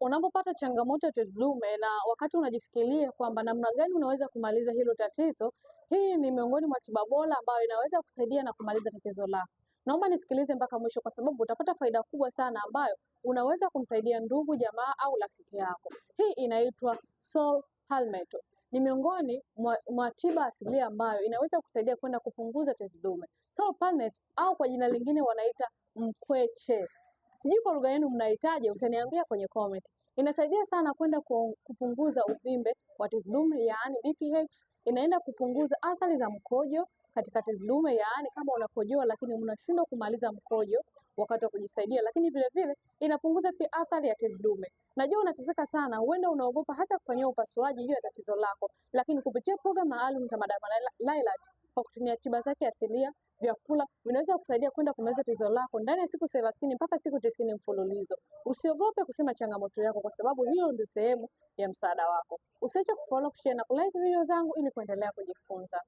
unapopata changamoto ya tezi dume na wakati unajifikiria kwamba namna gani unaweza kumaliza hilo tatizo, hii ni miongoni mwa tiba bora ambayo inaweza kusaidia na kumaliza tatizo lako. Naomba nisikilize mpaka mwisho kwa sababu utapata faida kubwa sana ambayo unaweza kumsaidia ndugu, jamaa au rafiki yako. Hii inaitwa Saw Palmetto. Ni miongoni mwa tiba asilia ambayo inaweza kusaidia kwenda kupunguza tezi dume. Saw Palmetto au kwa jina lingine wanaita mkweche. Sijui kwa lugha yenu mnahitaji, utaniambia kwenye comment. Inasaidia sana kwenda kupunguza uvimbe wa tezi dume, yaani BPH. Inaenda kupunguza athari za mkojo katika tezi dume, yaani kama unakojoa lakini unashindwa kumaliza mkojo wakati wa kujisaidia, lakini vile vile inapunguza pia athari ya tezi dume. Najua unateseka sana, huenda unaogopa hata kufanyia upasuaji juu ya tatizo lako, lakini kupitia program maalum za Madam Lailat kwa kutumia tiba zake asilia, vyakula vinaweza kusaidia kwenda kumaliza tatizo lako ndani ya siku 30 mpaka siku 90 mfululizo. Usiogope kusema changamoto yako kwa sababu hiyo ndio sehemu ya msaada wako. Usiache kufollow, kushare na kulike video zangu ili kuendelea kujifunza.